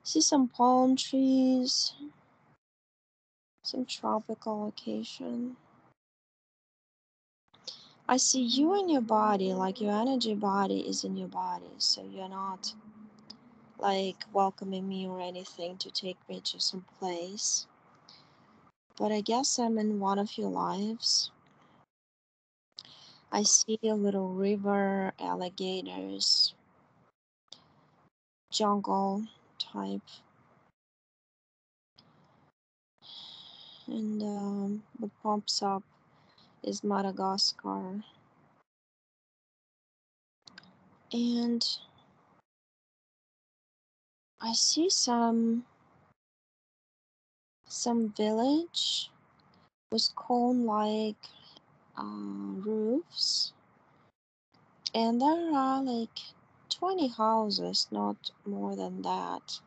see some palm trees, some tropical location. I see you in your body, like your energy body is in your body, so you're not like welcoming me or anything to take me to some place. But I guess I'm in one of your lives. I see a little river, alligators, jungle type, and what pops up is Madagascar. And I see some village with cone-like roofs, and there are like 20 houses, not more than that.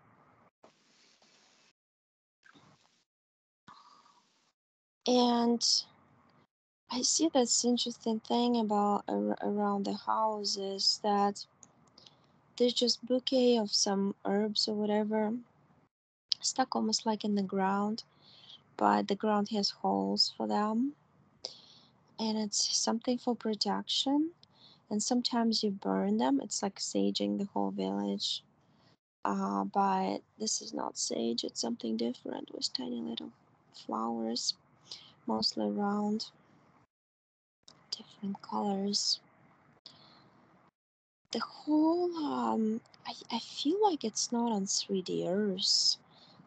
And I see this interesting thing about around the houses that there's just bouquet of some herbs or whatever stuck almost like in the ground, but the ground has holes for them, and it's something for protection. And sometimes you burn them. It's like saging the whole village. But this is not sage, it's something different with tiny little flowers, mostly round, different colors. The whole, I feel like it's not on 3D Earth.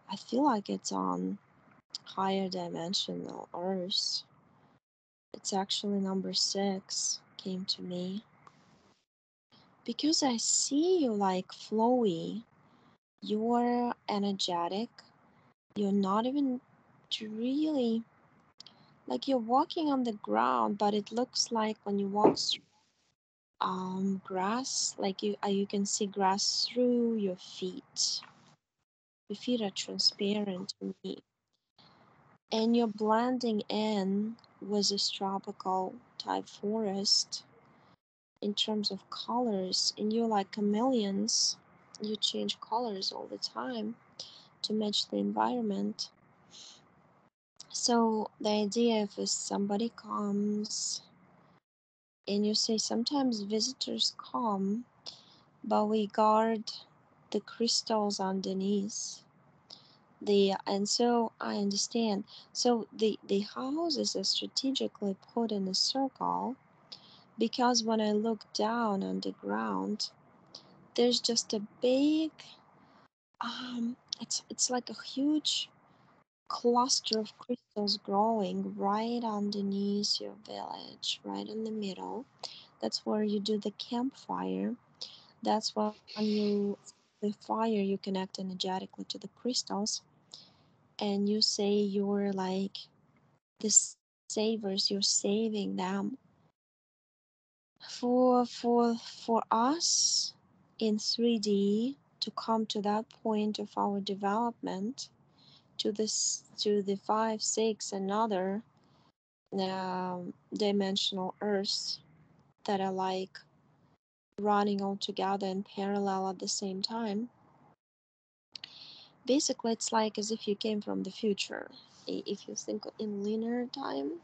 I feel like it's on higher dimensional Earth. It's actually number 6 came to me. Because I see you like flowy, you're energetic, you're not even really like you're walking on the ground, but it looks like when you walk through grass, like you can see grass through your feet. Your feet are transparent to me, and you're blending in with this tropical type forest in terms of colors, and you're like chameleons. You change colors all the time to match the environment. So the idea if somebody comes and you say sometimes visitors come, but we guard the crystals underneath. And so I understand. So the houses are strategically put in a circle because when I look down underground, there's just a big it's like a huge cluster of crystals growing right underneath your village, right in the middle. That's where you do the campfire. That's when you the fire you connect energetically to the crystals, and you say you're like the savers, you're saving them for us in 3D to come to that point of our development to the 5 6 another dimensional earths that are like running all together in parallel at the same time. Basically, it's like as if you came from the future, if you think in linear time.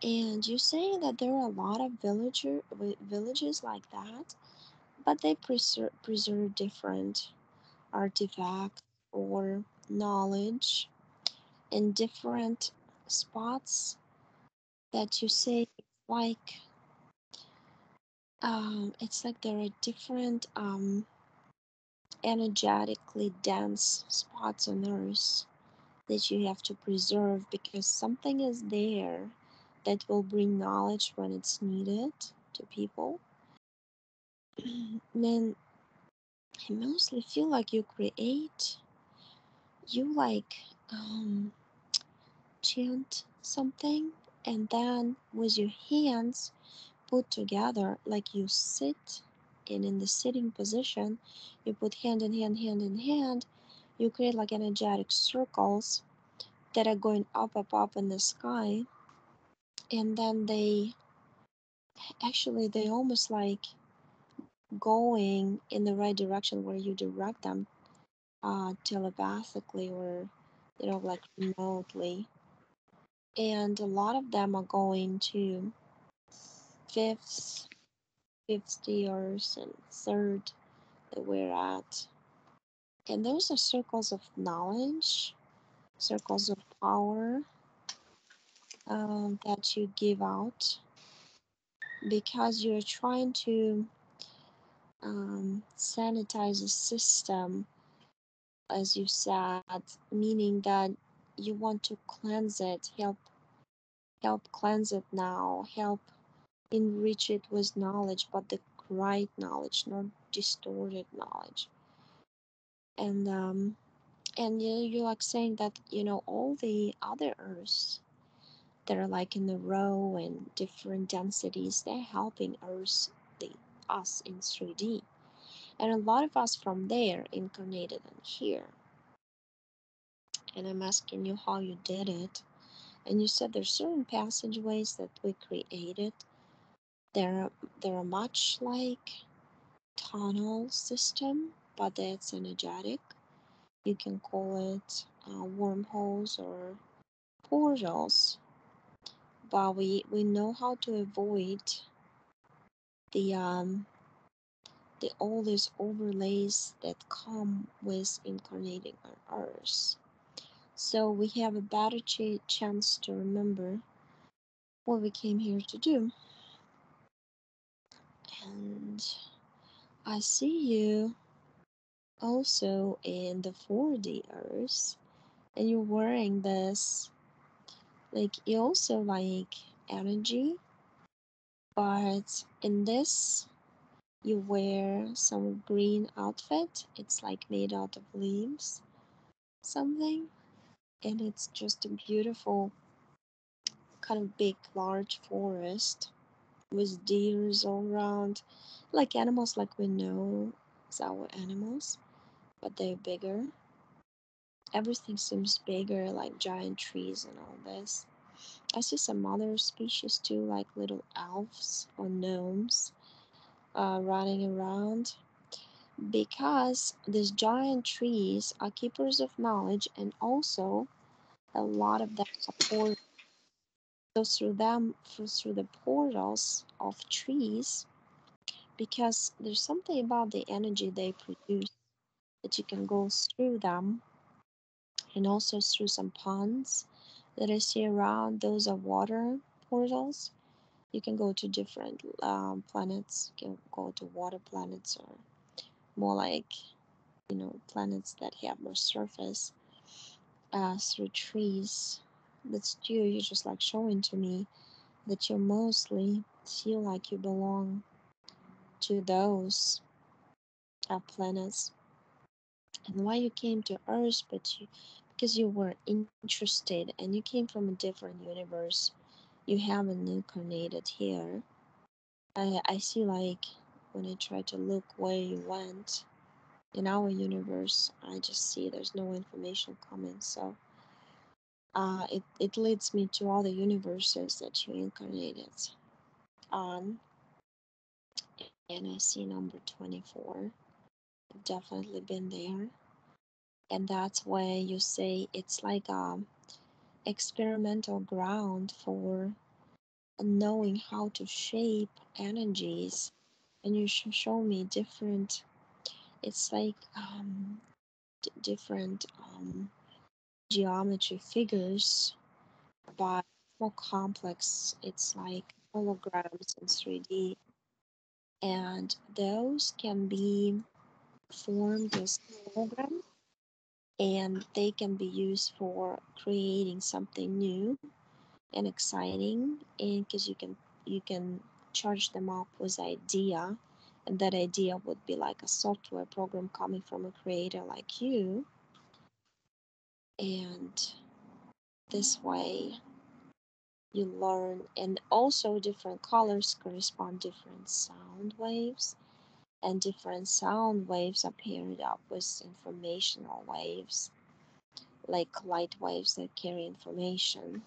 And you say that there are a lot of villages like that, but they preserve different artifacts or knowledge in different spots that you say it's like there are different energetically dense spots on Earth that you have to preserve because something is there that will bring knowledge when it's needed to people. Then I mostly feel like you like chant something and then with your hands put together, like you sit and in the sitting position, you put hand in hand, hand in hand, you create like energetic circles that are going up in the sky, and then they almost like going in the right direction where you direct them telepathically or like remotely. And a lot of them are going to fifth, 50ers, and third that we're at. And those are circles of knowledge, circles of power that you give out because you're trying to sanitize the system, as you said, meaning that you want to cleanse it, help cleanse it now, help enrich it with knowledge, but the right knowledge, not distorted knowledge. And you're like saying that all the other earths that are like in a row and different densities, they're helping the us in 3D. And a lot of us from there incarnated in here. And I'm asking you how you did it. And you said there's certain passageways that we created. They're they're much like tunnel system, but it's energetic. You can call it wormholes or portals. But we know how to avoid the all these overlays that come with incarnating on Earth. So we have a better chance to remember what we came here to do. And I see you also in the 4D Earth, and you're wearing this, like, you also like energy, but in this, you wear some green outfit. It's like made out of leaves, something, and it's just a beautiful kind of big, large forest with deers all around, like animals like we know as our animals, but they're bigger. Everything seems bigger, like giant trees and all this. I see some other species too, like little elves or gnomes running around. Because these giant trees are keepers of knowledge, and also a lot of them are portals. So through the portals of trees, because there's something about the energy they produce that you can go through them, and also through some ponds that I see around. Those are water portals. You can go to different planets. You can go to water planets or more like planets that have more surface through trees. That's you. You're just like showing to me that you mostly feel like you belong to those planets, and why you came to Earth, because you were interested and you came from a different universe. You haven't incarnated here. I see, like, when I try to look where you went in our universe, I just see there's no information coming. So it leads me to all the universes that you incarnated on, and I see number 24. I've definitely been there, and that's where you say it's like experimental ground for knowing how to shape energies. And you show me different, it's like different geometry figures, but more complex. It's like holograms in 3D, and those can be formed as holograms, and they can be used for creating something new and exciting, and because you can charge them up with idea, and that idea would be like a software program coming from a creator like you. And this way you learn, and also different colors correspond different sound waves, and different sound waves are paired up with informational waves, like light waves that carry information.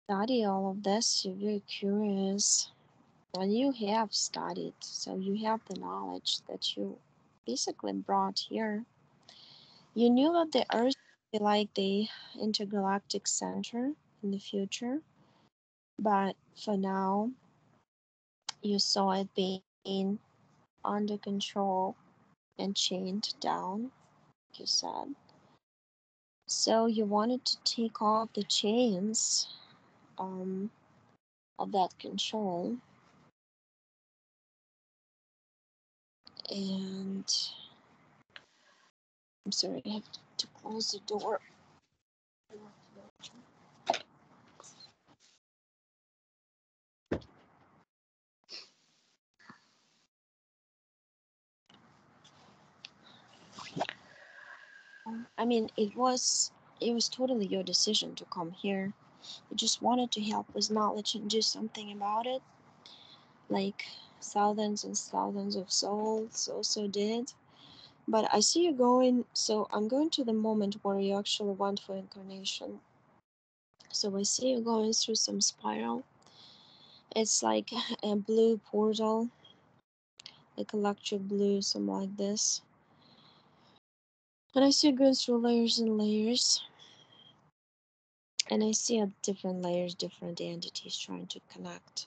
Study all of this, you're very curious. And you have studied, so you have the knowledge that you basically brought here. You knew that the Earth would be like the intergalactic center in the future, but for now, you saw it being under control and chained down, you said. So you wanted to take off the chains um, of that control, and I'm sorry, I have to close the door. I mean, it was totally your decision to come here. You just wanted to help with knowledge and do something about it, like thousands and thousands of souls also did. But I see you going, so I'm going to the moment where you actually went for incarnation. So I see you going through some spiral. It's like a blue portal, like electric blue, something like this. And I see you going through layers and layers. And I see at different layers, different entities trying to connect.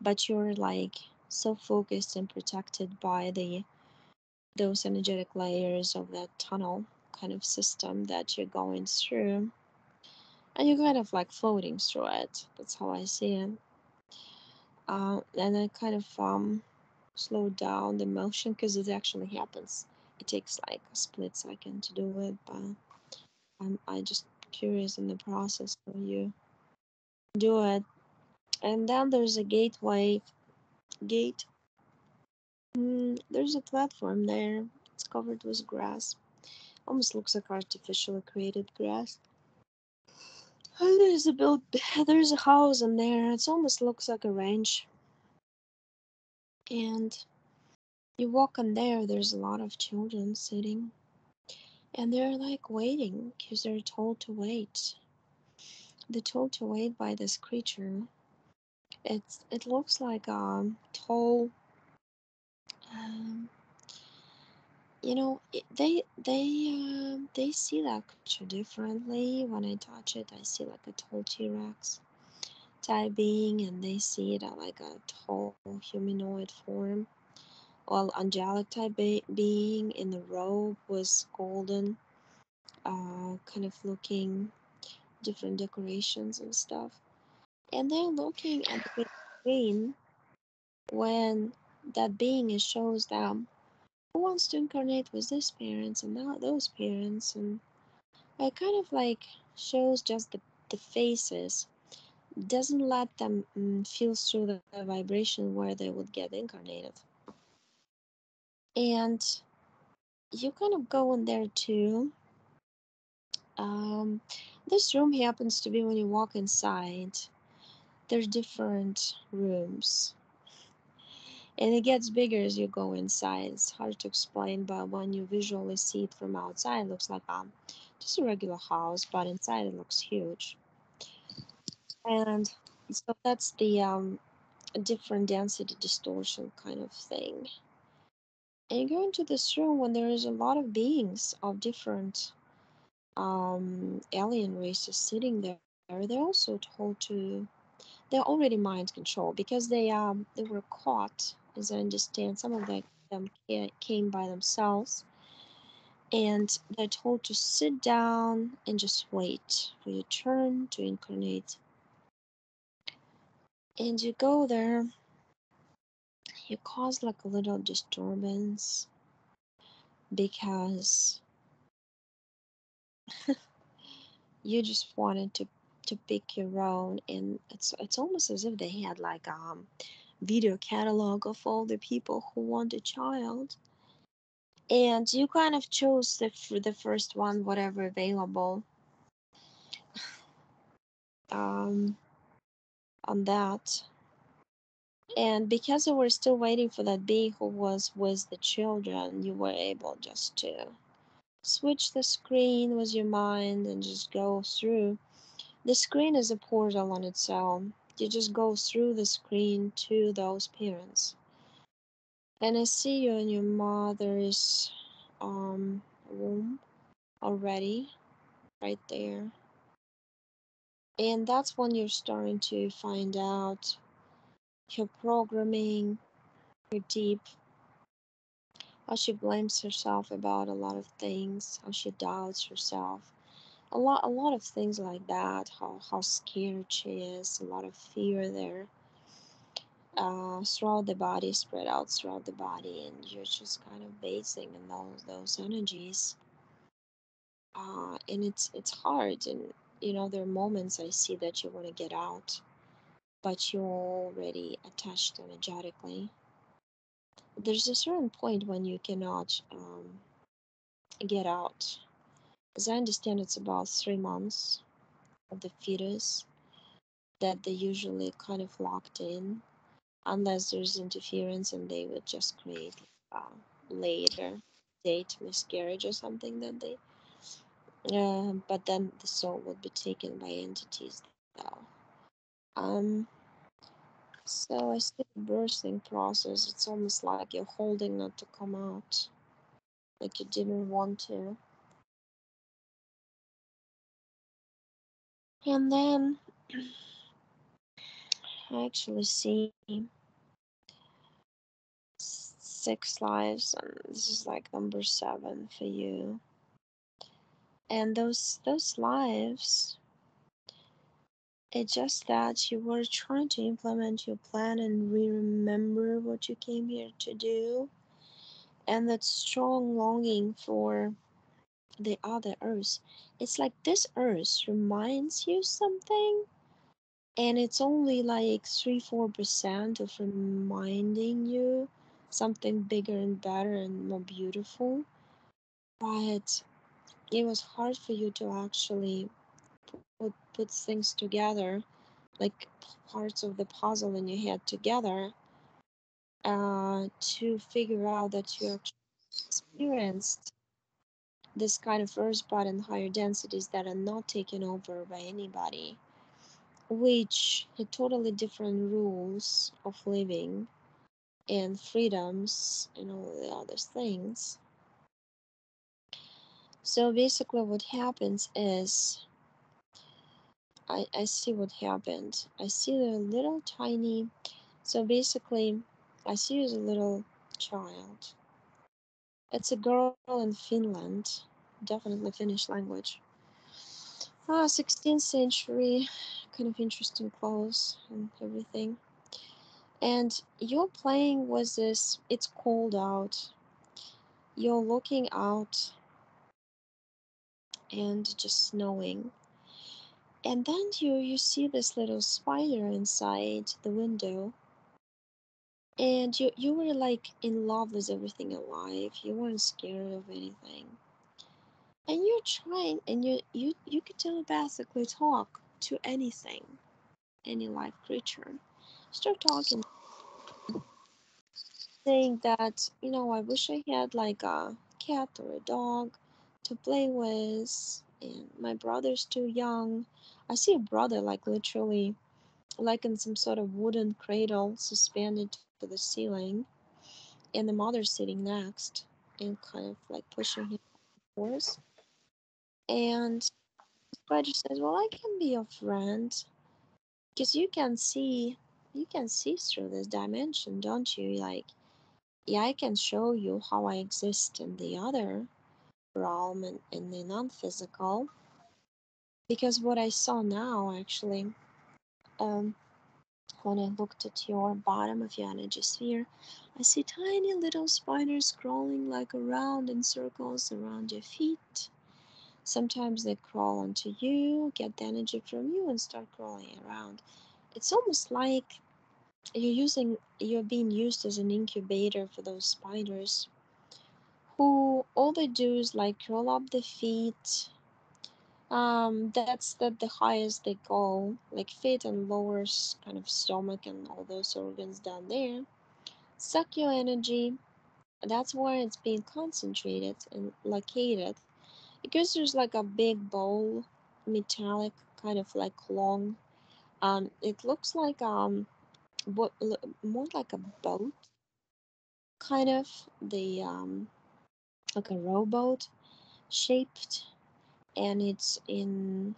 But you're like so focused and protected by those energetic layers of that tunnel kind of system that you're going through. And you're kind of like floating through it. That's how I see it. And I kind of slow down the motion because it actually happens. It takes like a split second to do it, but I just curious in the process how you do it. And then there's a gate. There's a platform there. It's covered with grass. Almost looks like artificially created grass. And there's a house in there. It almost looks like a ranch. And you walk in there, there's a lot of children sitting. And they're like waiting because they're told to wait. They're told to wait by this creature. It looks like a tall, um, they see that creature differently. When I touch it, I see like a tall T-Rex type being, and they see it like a tall humanoid form, or angelic type being in the robe with golden, kind of looking different decorations and stuff. And they're looking at the big screen when that being it shows them who wants to incarnate with these parents and not those parents, and it kind of like shows just the faces, doesn't let them feel through the vibration where they would get incarnated. And you kind of go in there too. um, this room happens to be, when you walk inside, there's different rooms. And it gets bigger as you go inside. It's hard to explain, but when you visually see it from outside, it looks like just a regular house, but inside it looks huge. And so that's the different density distortion kind of thing. And you go into this room when there is a lot of beings of different alien races sitting there. They're also told to, they're already mind control because they were caught, as I understand. Some of them came by themselves, and they're told to sit down and just wait for your turn to incarnate. And you go there, you cause like a little disturbance because you just wanted to pick your own, and it's almost as if they had like video catalog of all the people who want a child, and you kind of chose the first one, whatever available um on that. And because you were still waiting for that being who was with the children, you were able just to switch the screen with your mind and just go through. The screen is a portal on its own. You just go through the screen to those parents. And I see you in your mother's womb already, right there. And that's when you're starting to find out your programming, your deep, how she blames herself about a lot of things, how she doubts herself. A lot of things like that, how scared she is, a lot of fear there. Throughout the body, spread out throughout the body, and you're just kind of basing in those energies. And it's hard, and there are moments I see that you want to get out, but you're already attached energetically. There's a certain point when you cannot get out. As I understand, it's about 3 months of the fetus that they usually kind of locked in, unless there's interference and they would just create later date miscarriage or something that they. But then the soul would be taken by entities though. Um, so I see the birthing process. It's almost like you're holding not to come out, like you didn't want to. And then I actually see 6 lives, and this is like number 7 for you. And those lives, it's just that you were trying to implement your plan and remember what you came here to do, and that strong longing for the other Earth. It's like this Earth reminds you something, and it's only like 3-4% of reminding you something bigger and better and more beautiful. But it was hard for you to actually put things together, like parts of the puzzle in your head together, to figure out that you actually experienced this kind of earth but in higher densities that are not taken over by anybody, which had totally different rules of living and freedoms and all the other things. So basically what happens is I see what happened. I see the little tiny, so basically I see you as a little child. It's a girl in Finland, definitely Finnish language. 16th century, kind of interesting clothes and everything. And you're playing with this, it's cold out. You're looking out and just snowing. And then you see this little spider inside the window. And you were like in love with everything alive. You weren't scared of anything. And you're trying, and you could telepathically talk to anything, any live creature. Start talking, saying that, I wish I had like a cat or a dog to play with, and my brother's too young. I see a brother like literally like in some sort of wooden cradle suspended to the ceiling, and the mother sitting next and kind of like pushing him forth. And the spider says, "Well, I can be your friend because you can see through this dimension, don't you? Like, yeah, I can show you how I exist in the other realm and in the non-physical. Because what I saw now, actually, um, when I looked at your bottom of your energy sphere, I see tiny little spiders crawling like around in circles around your feet. Sometimes they crawl onto you, get the energy from you, and start crawling around. It's almost like you're being used as an incubator for those spiders who all they do is like curl up the feet. That's the highest they go, like feet and lower kind of stomach and all those organs down there. Suck your energy. That's where it's being concentrated and located. Because there's like a big bowl, metallic, kind of like long, It looks like more like a boat, kind of the like a rowboat shaped, and it's in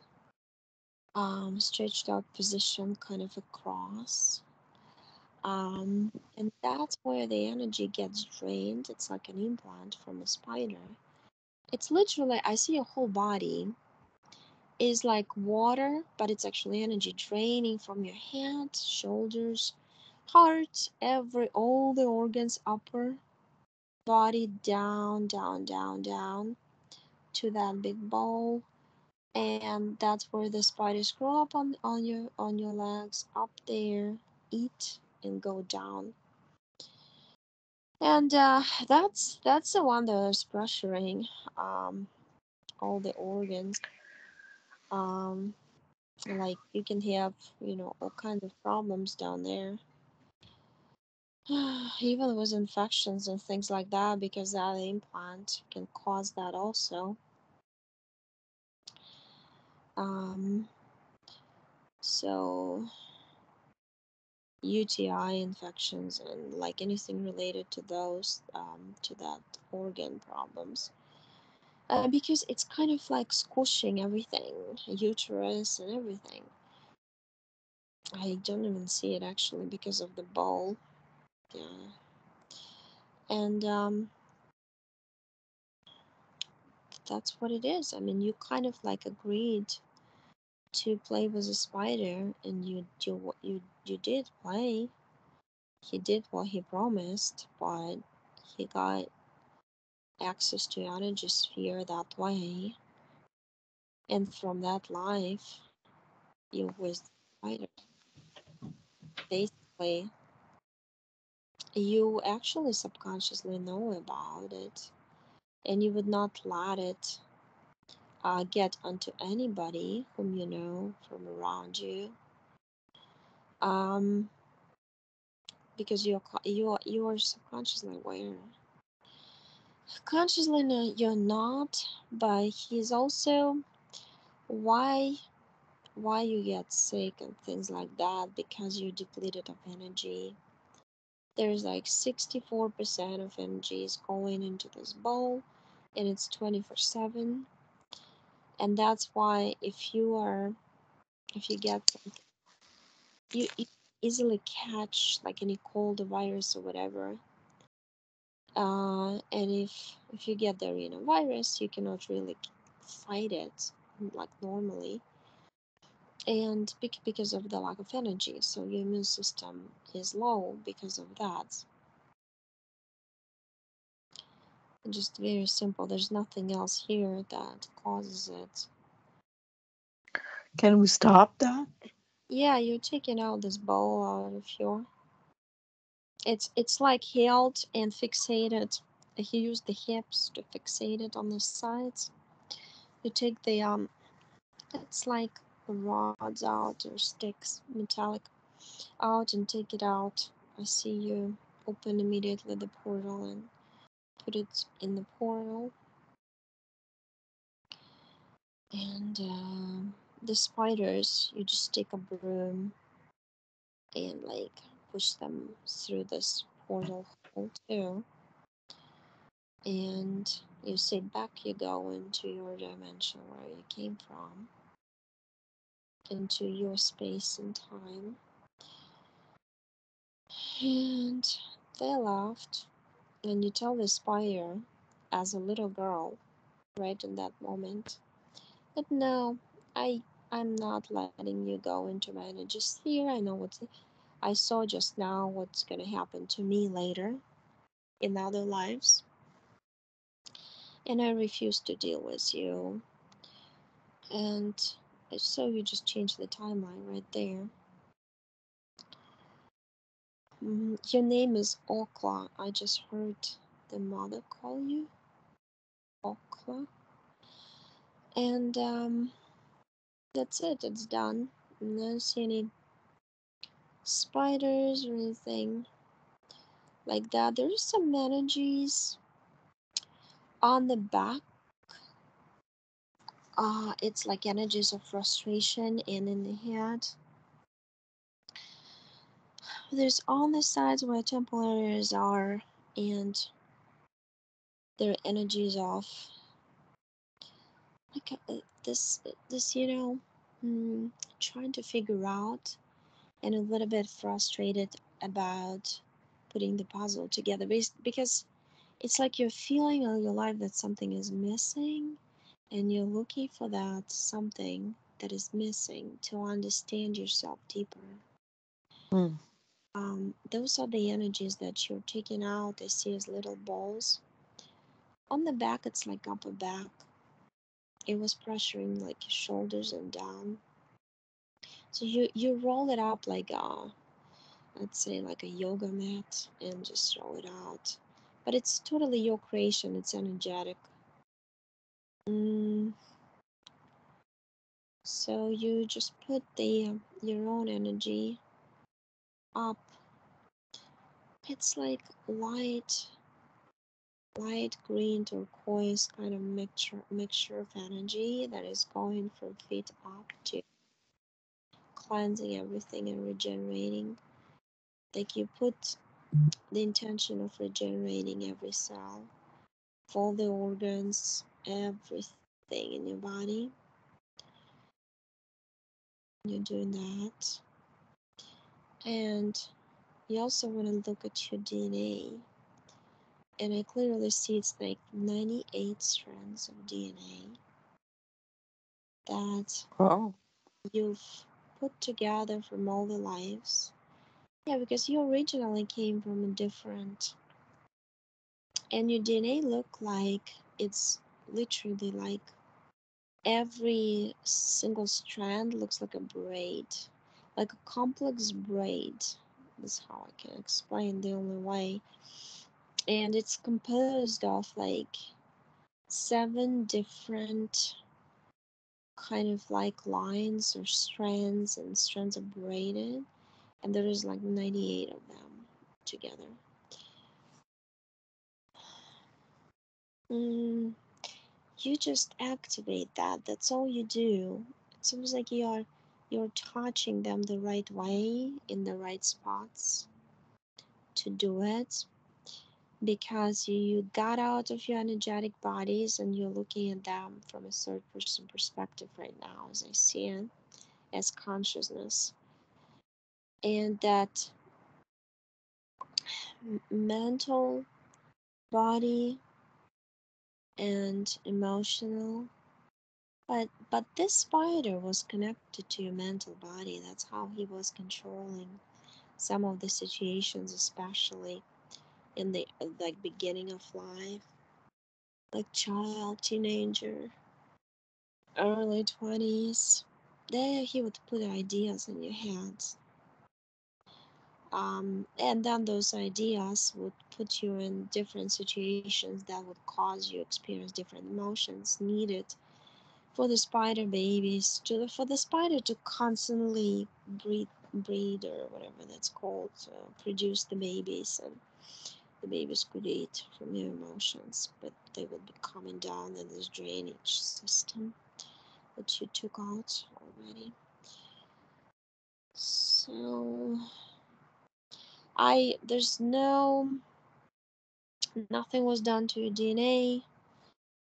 stretched out position, kind of a cross. And that's where the energy gets drained. It's like an implant from a spider. It's literally, I see your whole body is like water, but it's actually energy draining from your head, shoulders, heart, all the organs, upper body, down, down, down, down to that big ball. And that's where the spiders grow up on your legs, up there, eat and go down. And that's the one that's pressuring um, all the organs. Um, like you can have, all kinds of problems down there. Even with infections and things like that, because that implant can cause that also. Um, so UTI infections and like anything related to those, to that organ problems. Because it's kind of like squishing everything, uterus and everything. I don't even see it actually because of the bowl. Yeah. And that's what it is. I mean, you kind of like agreed to play with a spider, and you did play. He did what he promised, but he got access to energy sphere that way, and from that life, you with spider. Basically, you actually subconsciously know about it, and you would not let it get onto anybody whom you know from around you, um, because you are subconsciously aware. Consciously, no, you're not, but he's also why why you get sick and things like that, because you're depleted of energy. There's like 64% of energy is going into this bowl, and it's 24/7. And that's why if you get something, you easily catch like any cold or virus or whatever. And if you get the virus, you cannot really fight it like normally, and because of the lack of energy, so your immune system is low because of that. Just very simple. There's nothing else here that causes it. Can we stop that? Yeah, you're taking out this ball out of your. It's like held and fixated. He used the hips to fixate it on the sides. You take the it's like rods out or sticks, metallic, out and take it out. I see you open immediately the portal and put it in the portal. And the spiders, you just take a broom and like push them through this portal hole too. And you say back you go into your dimension where you came from, into your space and time. And they laughed, and you tell the spider, as a little girl, right in that moment, that no, I I'm not letting you go into my energy sphere. I know I saw just now what's gonna happen to me later in other lives, and I refuse to deal with you. And so you just change the timeline right there. Your name is Okla. I just heard the mother call you Okla. And that's it, it's done. I don't see any spiders or anything like that. There's some energies on the back. It's like energies of frustration and in the head. There's all the sides where temple areas are, and their energies off. Like this, trying to figure out, and a little bit frustrated about putting the puzzle together because it's like you're feeling in your life that something is missing, and you're looking for that something that is missing to understand yourself deeper. Mm. Those are the energies that you're taking out. I see as little balls. On the back, it's like upper back. It was pressuring like your shoulders and down. So you roll it up like let's say like a yoga mat and just roll it out. But it's totally your creation. It's energetic. Mm, so you just put the your own energy up. It's like light green turquoise kind of mixture of energy that is going from feet up to cleansing everything and regenerating. Like you put the intention of regenerating every cell, all the organs, everything in your body. You're doing that. And you also want to look at your DNA. And I clearly see it's like 98 strands of DNA that Oh. you've put together from all the lives. Yeah, because you originally came from a different, and your DNA look like it's literally like every single strand looks like a braid, like a complex braid. That's how I can explain the only way. And it's composed of like 7 different kind of like lines or strands and strands of braided, and there is like 98 of them together. Mm, you just activate that. That's all you do. It's almost like you're touching them the right way in the right spots to do it because you got out of your energetic bodies and you're looking at them from a third person perspective right now as I see it as consciousness, and that mental body and emotional. But this spider was connected to your mental body. That's how he was controlling some of the situations, especially in the like beginning of life, like child, teenager, early 20s. There he would put ideas in your head. And then those ideas would put you in different situations that would cause you experience different emotions needed for the spider babies to for the spider to constantly breed or whatever that's called, produce the babies, and the babies could eat from your emotions, but they would be coming down in this drainage system that you took out already. So I there's no nothing was done to your DNA.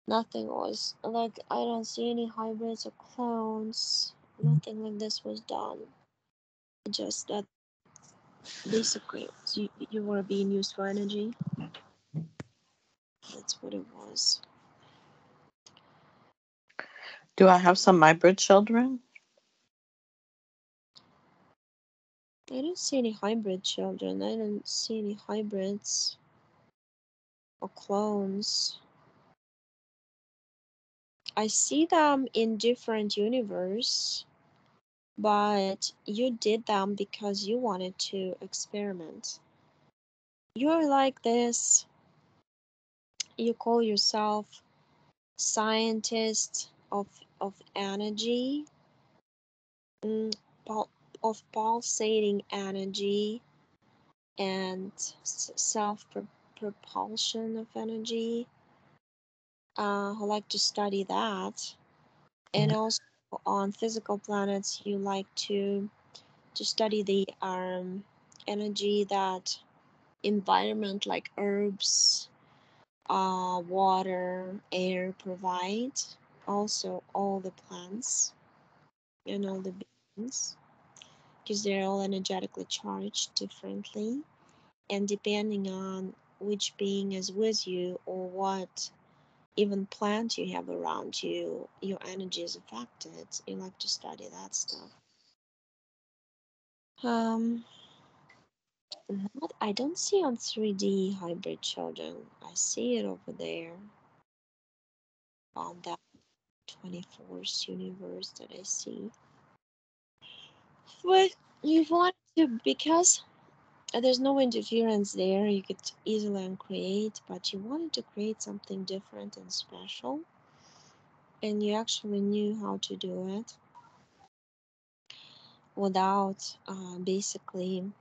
Nothing was like I don't see any hybrids or clones. Nothing like this was done. Just that basically you were being used for energy. That's what it was. Do I have some hybrid children? I don't see any hybrid children. I don't see any hybrids or clones. I see them in different universe, but you did them because you wanted to experiment. You're like this. You call yourself scientist of energy, mm, of pulsating energy and self propulsion of energy. I like to study that, and also on physical planets, you like to study the energy that environment like herbs, water, air provide. Also, all the plants and all the beings, because they're all energetically charged differently. And depending on which being is with you or what even plant you have around you, your energy is affected. You like to study that stuff. Um, I don't see on 3D hybrid children. I see it over there on that 24th universe that I see. But you want to, because there's no interference there, you could easily uncreate, but you wanted to create something different and special, and you actually knew how to do it without basically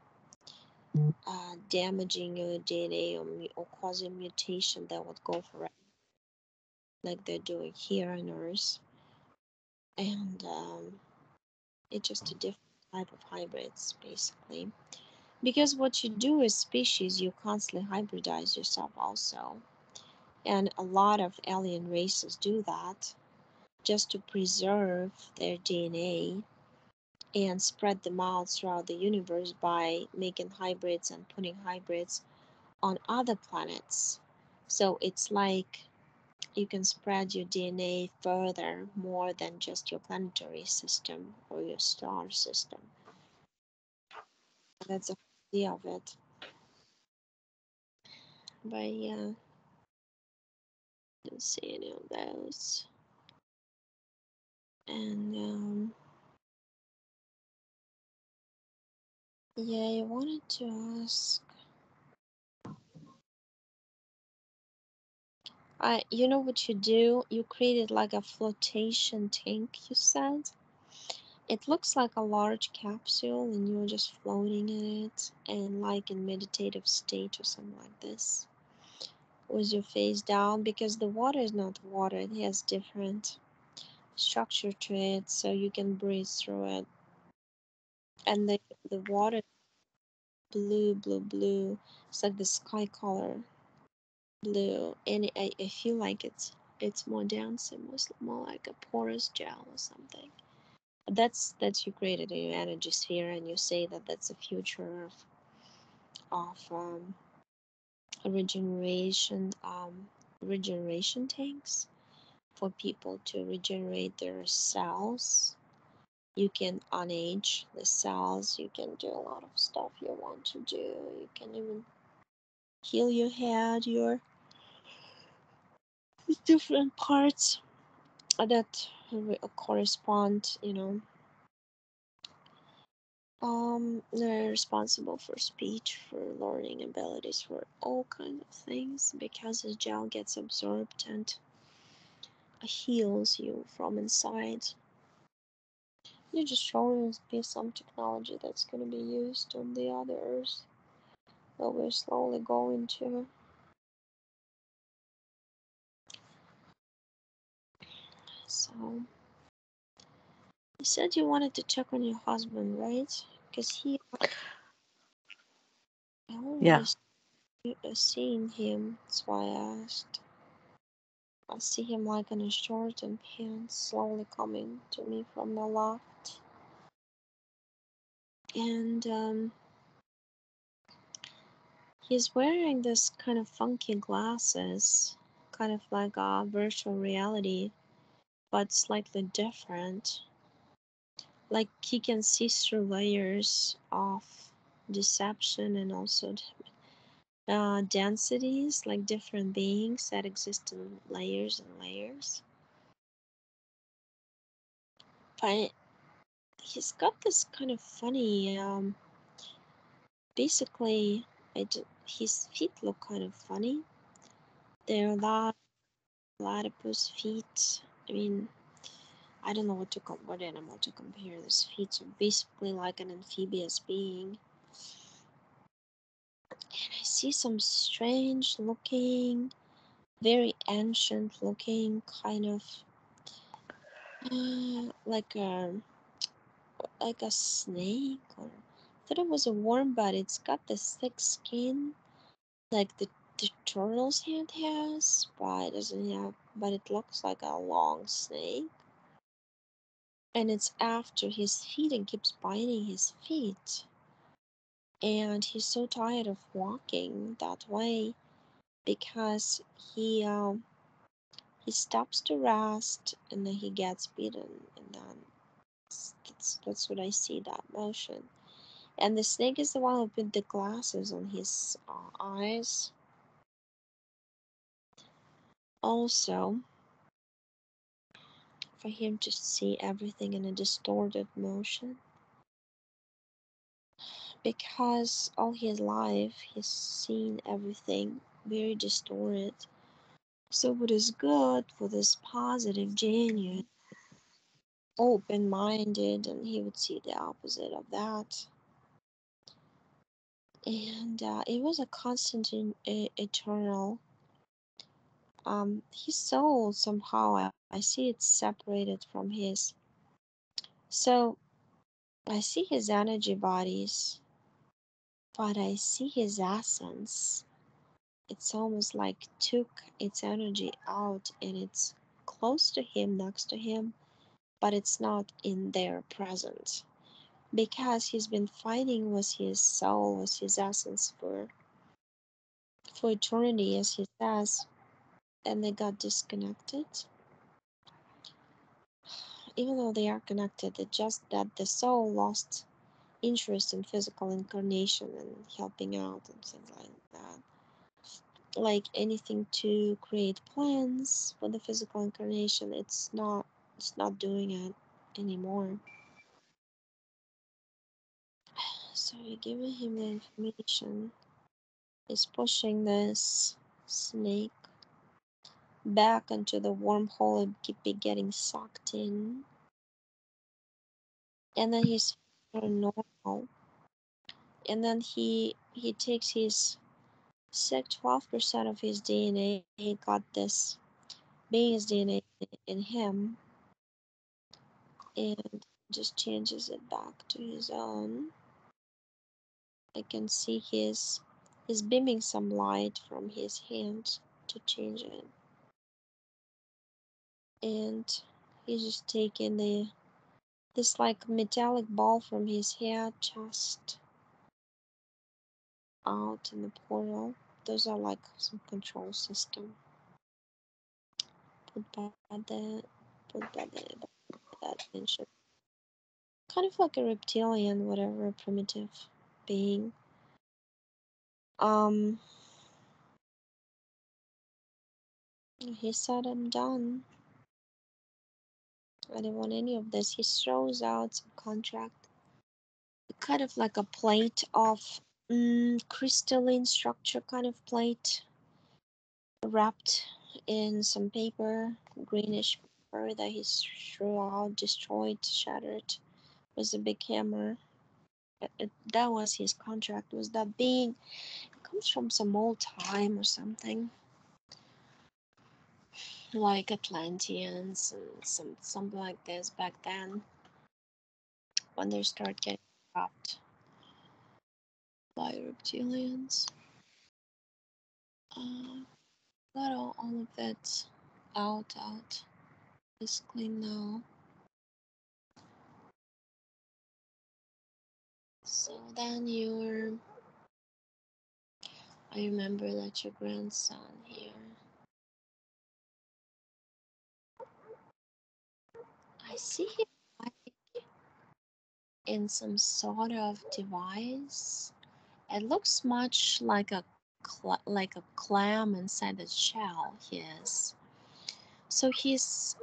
damaging your DNA or causing mutation that would go for it, like they're doing here on Earth. And it's just a different type of hybrids, basically. Because what you do as species, you constantly hybridize yourself also. And a lot of alien races do that just to preserve their DNA and spread them out throughout the universe by making hybrids and putting hybrids on other planets. So it's like you can spread your DNA further more than just your planetary system or your star system. That's the idea of it. But yeah, I don't see any of those. And yeah, I wanted to ask. You know what you do? You created like a flotation tank, you said. It looks like a large capsule and you're just floating in it and like in meditative state or something like this. With your face down because the water is not water, it has different structure to it so you can breathe through it. And the water blue. It's like the sky color blue and I feel like it's more dense and more like a porous gel or something. That's you created in your energy sphere, and you say that that's the future of regeneration regeneration tanks for people to regenerate their cells. You can unage the cells, you can do a lot of stuff you want to do, you can even heal your head, your different parts that correspond, they're responsible for speech, for learning abilities, for all kinds of things because the gel gets absorbed and heals you from inside. You just showing me some technology that's going to be used on the other Earth that we're slowly going to. So, you said you wanted to check on your husband, right? Because I Yeah. already seen him, that's why I asked. I see him like in a short and pants slowly coming to me from the left. And he's wearing this kind of funky glasses, kind of like a virtual reality, but slightly different. Like he can see through layers of deception and also densities, like different beings that exist in layers and layers. But he's got this kind of funny, basically, his feet look kind of funny. They're large, platypus feet. I mean, I don't know what animal to compare this feet to. Basically, like an amphibious being. And I see some strange looking, very ancient looking kind of like a snake or thought it was a worm, but it's got this thick skin like the turtle's hand has, but it doesn't have. But it looks like a long snake, and it's after his feet and keeps biting his feet. And he's so tired of walking that way because he um he stops to rest and then he gets bitten, and then that's what I see, that motion. And the snake is the one who put the glasses on his eyes also, for him to see everything in a distorted motion, because all his life he's seen everything very distorted. So what is good, what is positive, genuine, open-minded, and he would see the opposite of that. And it was a constant eternal. His soul somehow I see it separated from his. So I see his energy bodies, but I see his essence. It's almost like took its energy out and it's close to him, next to him, but it's not in their presence because he's been fighting with his soul, with his essence for eternity, as he says, and they got disconnected. Even though they are connected, it's just that the soul lost interest in physical incarnation and helping out and things like that. Like anything to create plans for the physical incarnation, it's not doing it anymore. So you're giving him the information. He's pushing this snake back into the wormhole and keep it getting sucked in. And then he's normal. And then he takes his 12% of his DNA, got this being's DNA in him, and just changes it back to his own. I can see he's beaming some light from his hand to change it. And he's just taking this like metallic ball from his head just out in the portal. Those are like some control system put by that ancient, kind of like a reptilian, whatever, a primitive being. Um, he said, "I'm done. I didn't want any of this." He throws out some contract, kind of like a plate of crystalline structure, kind of plate wrapped in some paper, greenish paper that he threw out, destroyed, shattered with a big hammer. That was his contract. Was that being? It comes from some old time or something, like Atlanteans and something like this back then, when they start getting trapped by reptilians. Uh, got all of it out. It's clean now. So then I remember that your grandson here. I see him like in some sort of device. It looks much like like a clam inside the shell. He is. So he's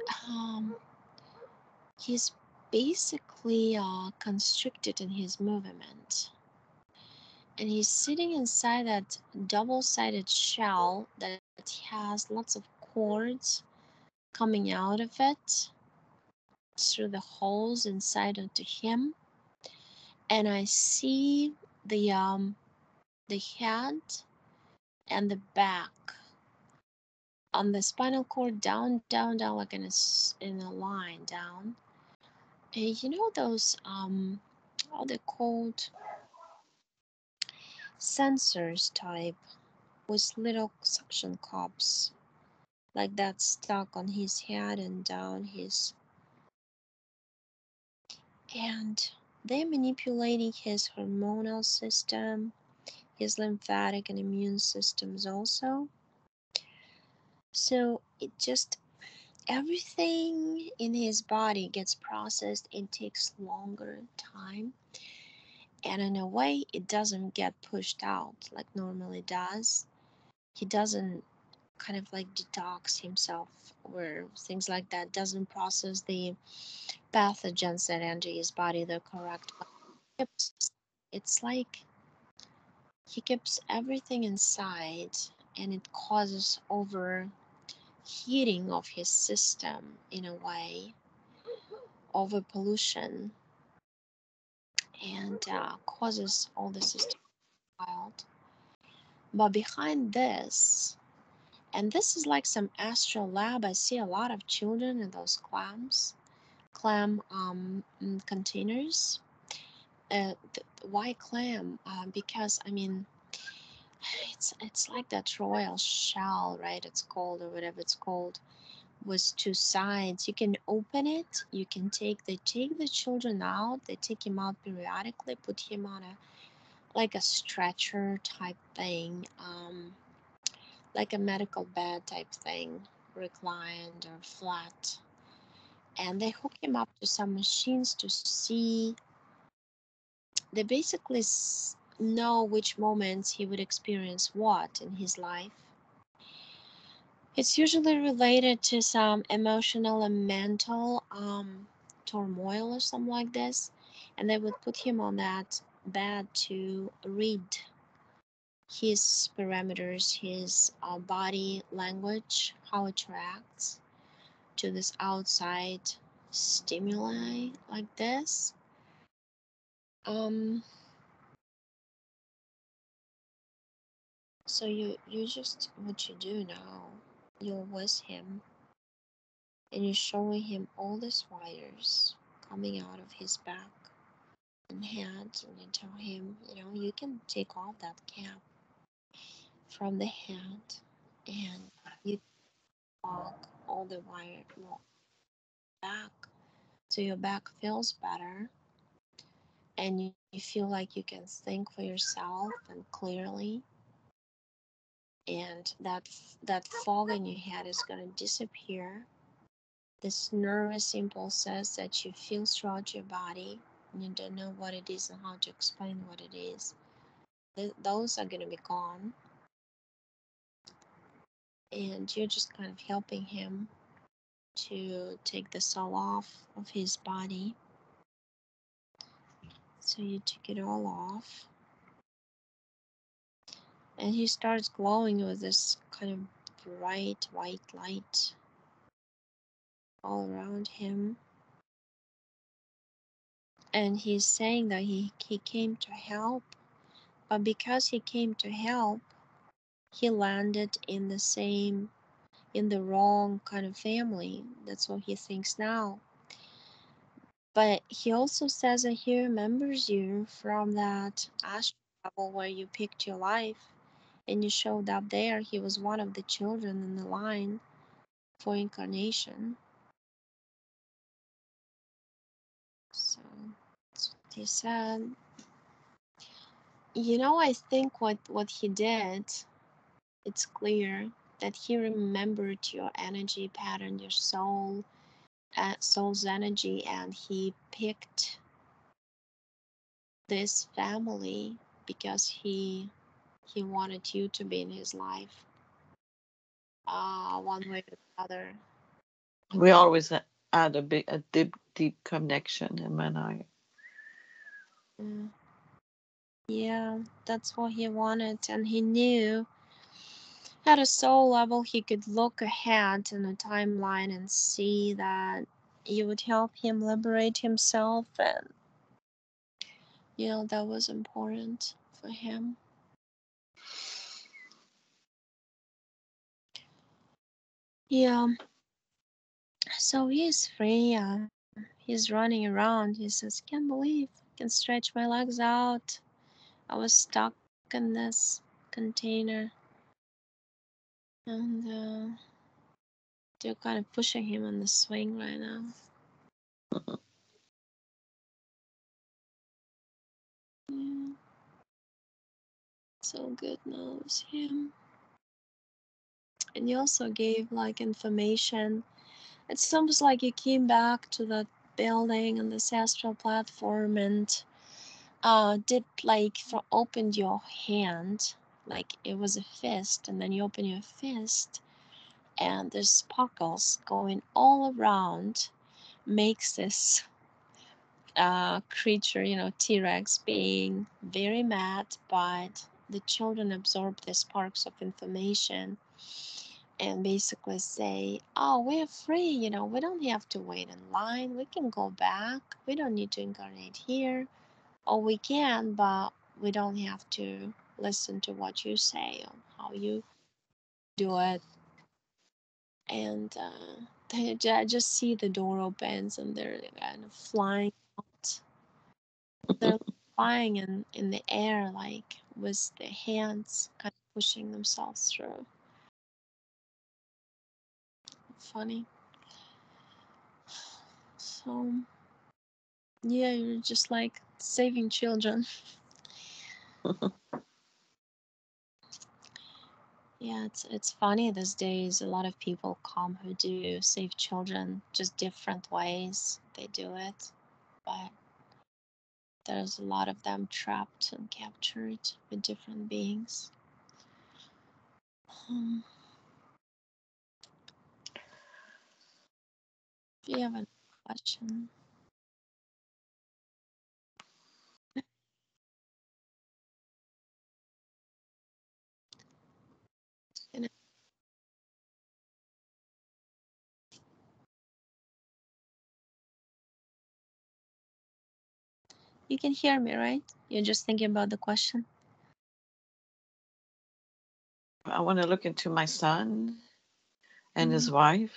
basically constricted in his movement, and he's sitting inside that double-sided shell that has lots of cords coming out of it through the holes inside onto him. And I see the head and the back on the spinal cord, down, like in a line down. And you know those what are they called? sensors type with little suction cups like that stuck on his head and down his, and they're manipulating his hormonal system, his lymphatic and immune systems also. So it just, everything in his body gets processed and takes longer time, and in a way it doesn't get pushed out like normally does. He doesn't kind of like detox himself or things like that, doesn't process the pathogens that enter his body the correct way. It's like he keeps everything inside, and it causes overheating of his system in a way, over pollution, and causes all the system wild. But behind this, and this is like some astral lab, I see a lot of children in those clam containers. Why clam? Because I mean, it's like that royal shell, right? It's called, or whatever it's called, with two sides. You can open it. You can take the children out. They take him out periodically, put him on a like a stretcher type thing, like a medical bed type thing, reclined or flat, and they hook him up to some machines to see. They basically know which moments he would experience what in his life. It's usually related to some emotional and mental turmoil or something like this, and they would put him on that bed to read his parameters, his body language, how it reacts to this outside stimuli like this. Um, so you just, what you do now, you're with him and you're showing him all these wires coming out of his back and head, and you tell him, you can take off that cap from the head and you walk all the wire back, so your back feels better and you feel like you can think for yourself and clearly, and that fog in your head is going to disappear. This nervous impulses that you feel throughout your body and you don't know what it is and how to explain what it is, those are going to be gone, and you're just kind of helping him to take the soul off of his body. So you took it all off, and he starts glowing with this kind of bright white light all around him. And he's saying that he came to help, but because he came to help, he landed in the wrong kind of family. That's what he thinks now. But he also says that he remembers you from that astral level where you picked your life and you showed up there. He was one of the children in the line for incarnation. So that's what he said. I think what he did, it's clear that he remembered your energy pattern, your soul's energy, and he picked this family because he wanted you to be in his life, one way or the other. We always had a deep connection, him and I. Mm, yeah, that's what he wanted, and he knew at a soul level he could look ahead in a timeline and see that you would help him liberate himself, and that was important for him. Yeah, so he's free. He's running around. He says, "Can't believe I can stretch my legs out. I was stuck in this container, and they're kind of pushing him on the swing right now. Yeah, so good knows him. And he also gave like information. It's almost like you came back to that building on this astral platform and did like for opened your hand, like it was a fist, and then you open your fist and there's sparkles going all around, makes this creature, T-Rex, being very mad, but the children absorb the sparks of information and basically say, oh, we're free, we don't have to wait in line, we can go back, we don't need to incarnate here, or we can, but we don't have to listen to what you say or how you do it. And I just see the door opens and they're kind of flying out. They're flying in the air, like with their hands kind of pushing themselves through. Funny. So, yeah, you're just like saving children. Yeah, it's funny these days. A lot of people come who do save children, just different ways they do it. But there's a lot of them trapped and captured with different beings. Um, if you have a question, you know, you can hear me, right? You're just thinking about the question. I want to look into my son and Mm. his wife.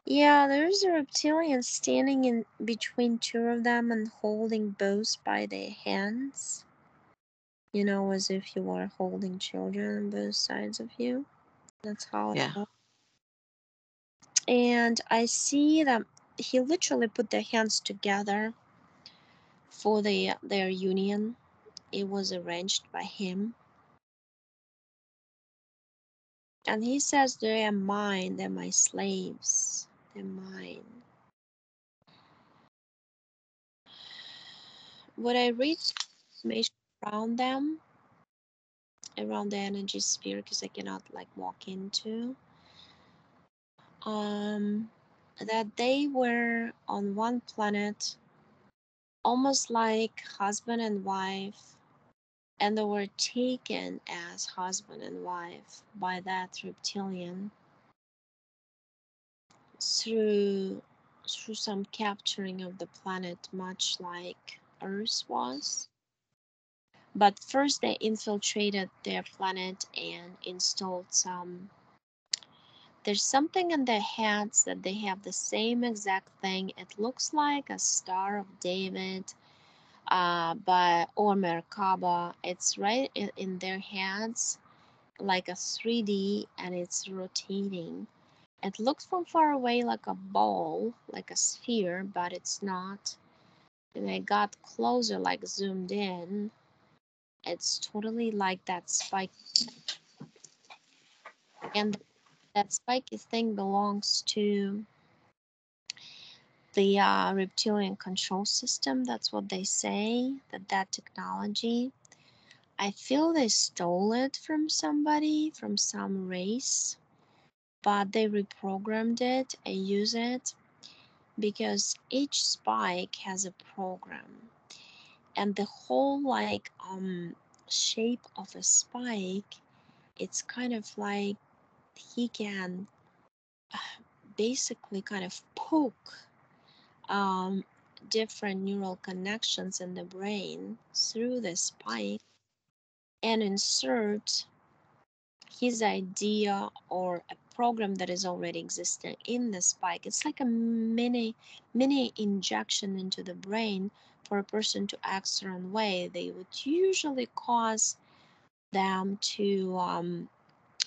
Yeah, there's a reptilian standing in between two of them and holding both by their hands. As if you were holding children on both sides of you. That's how it Yeah. looks. And I see that he literally put their hands together for their union. It was arranged by him. And he says they are mine, they're my slaves. They're mine. What I read information around them, around the energy sphere, because I cannot like walk into, um, that they were on one planet, almost like husband and wife, and they were taken as husband and wife by that reptilian through some capturing of the planet, much like Earth was. But first they infiltrated their planet and installed some. There's something in their heads that they have the same exact thing. It looks like a Star of David, or Merkaba. It's right in their heads, like a 3D, and it's rotating. It looks from far away like a ball, like a sphere, but it's not. And I got closer, like zoomed in. It's totally like that spike, and that spiky thing belongs to the reptilian control system. That's what they say. That technology. I feel they stole it from somebody, from some race, but they reprogrammed it and use it because each spike has a program, and the whole like shape of a spike, it's kind of like he can basically kind of poke um, different neural connections in the brain through the spike and insert his idea or program that is already existing in the spike. It's like a mini injection into the brain for a person to act a certain way. They would usually cause them to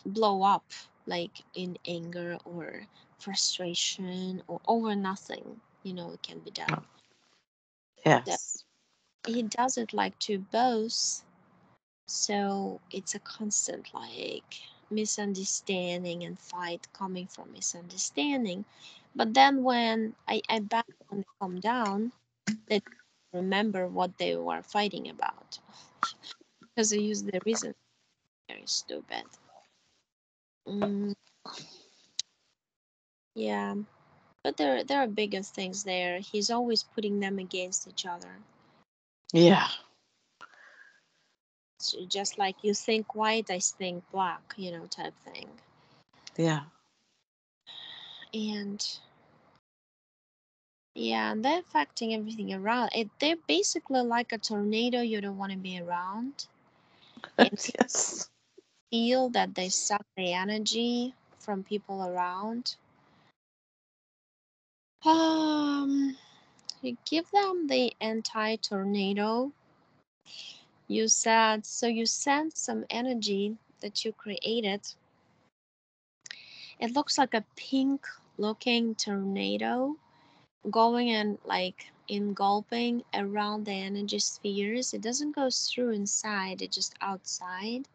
blow up, like in anger or frustration or over nothing. It can be done. That Yes. he does it like to both. So it's a constant like misunderstanding and fight coming from misunderstanding. But then when I bet when they calm down, they remember what they were fighting about because they use the reason. Very stupid. Mm, yeah, but there are bigger things there. He's always putting them against each other. Yeah. So just like you think white, I think black, type thing. Yeah. And yeah, and they're affecting everything around it. They're basically like a tornado you don't want to be around, and Yes. feel that they suck the energy from people around. Um, you give them the anti-tornado. You send some energy that you created. It looks like a pink looking tornado going and like engulfing around the energy spheres. It doesn't go through inside, it's just outside.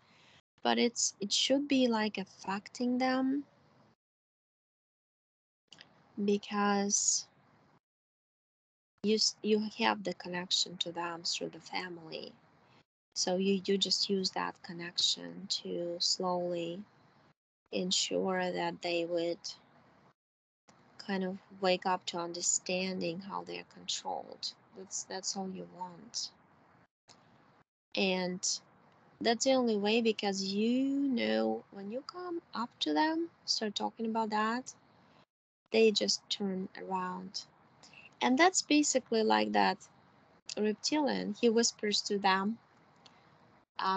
But it should be like affecting them because you have the connection to them through the family. So you just use that connection to slowly ensure that they would kind of wake up to understanding how they're controlled. That's all you want. And that's the only way because when you come up to them, start talking about that, they just turn around. And that's basically like that reptilian. He whispers to them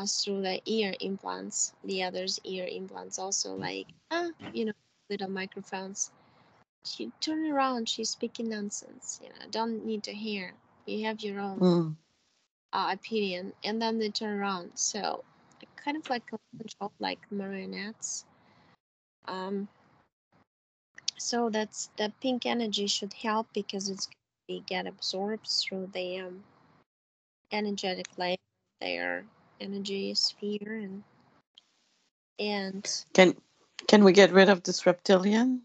through the ear implants, the other's ear implants, also like, little microphones. She turn around, she's speaking nonsense, don't need to hear. You have your own Mm. opinion, and then they turn around. So kind of like control, like marionettes. Um, so that's the pink energy should help because it's going to get absorbed through the energetic layer, their energy sphere, and Can can we get rid of this reptilian?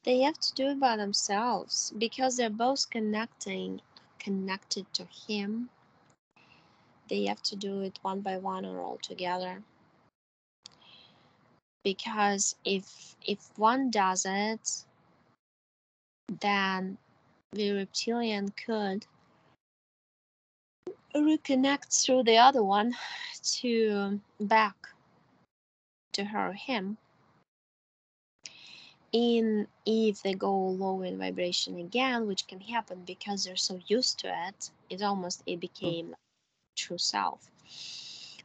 they have to do it by themselves because they're both connected to him. They have to do it one by one or all together. Because if one does it, then the reptilian could reconnect through the other one to back to her or him. In if they go low in vibration again, which can happen because they're so used to it, it Mm. became true self.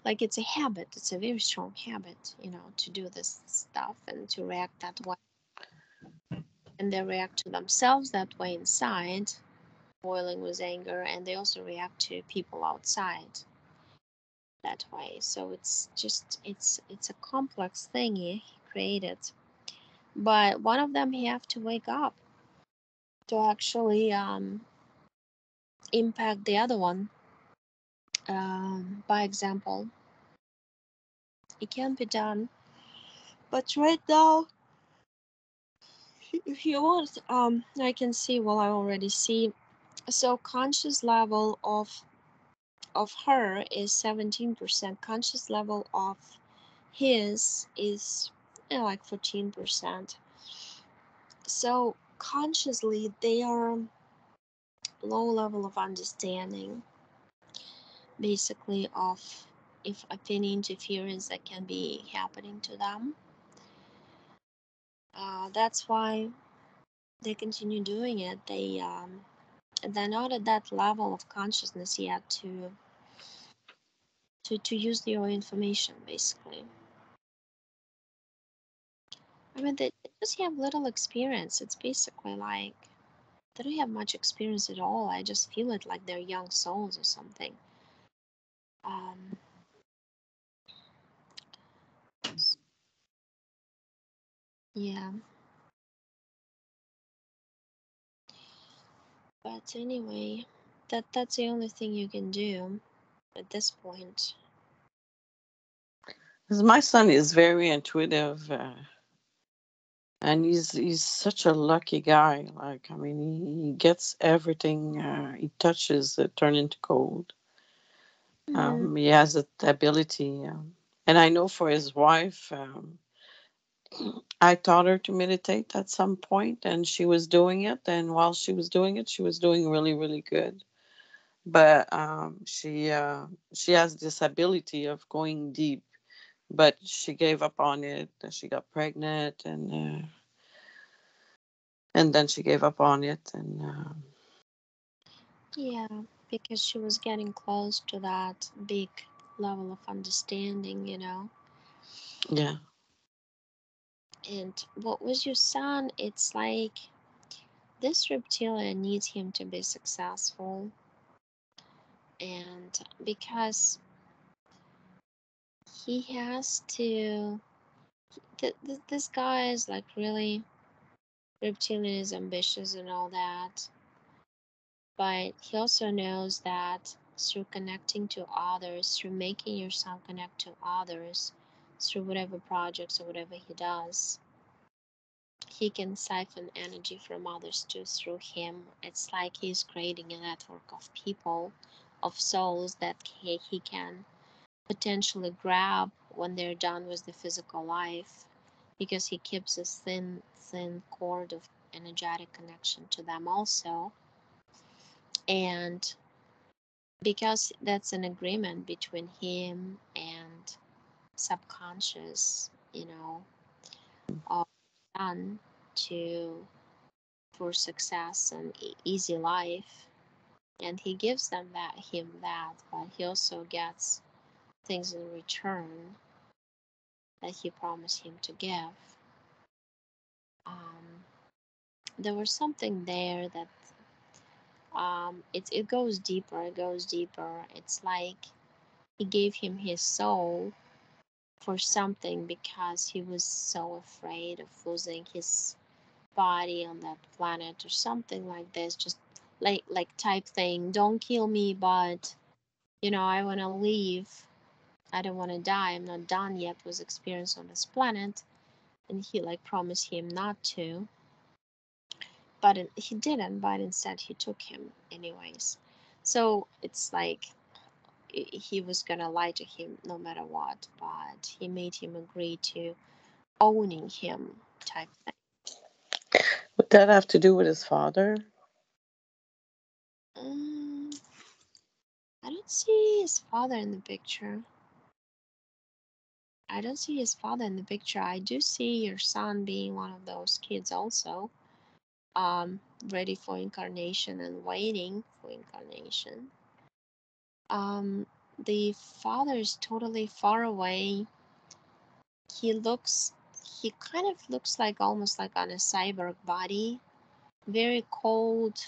Like it's a habit, it's a very strong habit, to do this stuff and to react that way. And they react to themselves that way inside, boiling with anger, and they also react to people outside that way. So it's a complex thing he created. But one of them have to wake up to actually impact the other one. By example, it can be done. But right now, if you want, I can see. Well, I already see. So conscious level of her is 17%. Conscious level of his is like 14%. So consciously they are low level of understanding basically of if any interference that can be happening to them. That's why they continue doing it. They're not at that level of consciousness yet to use your information basically. I mean, they just have little experience. It's basically like they don't have much experience at all. I just feel it like they're young souls or something. Um, yeah. But anyway, that's the only thing you can do at this point. 'Cause my son is very intuitive, and he's such a lucky guy. Like, I mean, he gets everything he touches turn into gold. Mm, He has that ability, and I know for his wife. I taught her to meditate at some point, and she was doing it. And while she was doing it, she was doing really, really good. But she has this ability of going deep. But she gave up on it. She got pregnant, and then she gave up on it. And yeah, because she was getting close to that big level of understanding, you know. yeah, And what was your son? It's like this reptilian needs him to be successful, and because he has to, this guy is like really reptilian is ambitious and all that, but he also knows that through connecting to others, through making yourself connect to others, through whatever projects or whatever he does, he can siphon energy from others too through him. It's like he's creating a network of people, of souls that he can potentially grab when they're done with the physical life, because he keeps a thin cord of energetic connection to them also. And because that's an agreement between him and subconscious, you know, of son, to for success and easy life, and he gives them that him that, but he also gets things in return that he promised him to give. um, there was something there that it goes deeper, it goes deeper. It's like he gave him his soul for something because he was so afraid of losing his body on that planet or something like this, just like type thing, don't kill me, but you know, I want to leave, I don't want to die, I'm not done yet with experience on this planet. And he like promised him not to, but he didn't, but instead he took him anyways. So it's like he was gonna lie to him no matter what, but he made him agree to owning him type thing. would that have to do with his father? um, I don't see his father in the picture. I don't see his father in the picture. I do see your son being one of those kids also, ready for incarnation and waiting for incarnation. Um, the father is totally far away. He looks, he kind of looks like almost like on a cyborg body, very cold,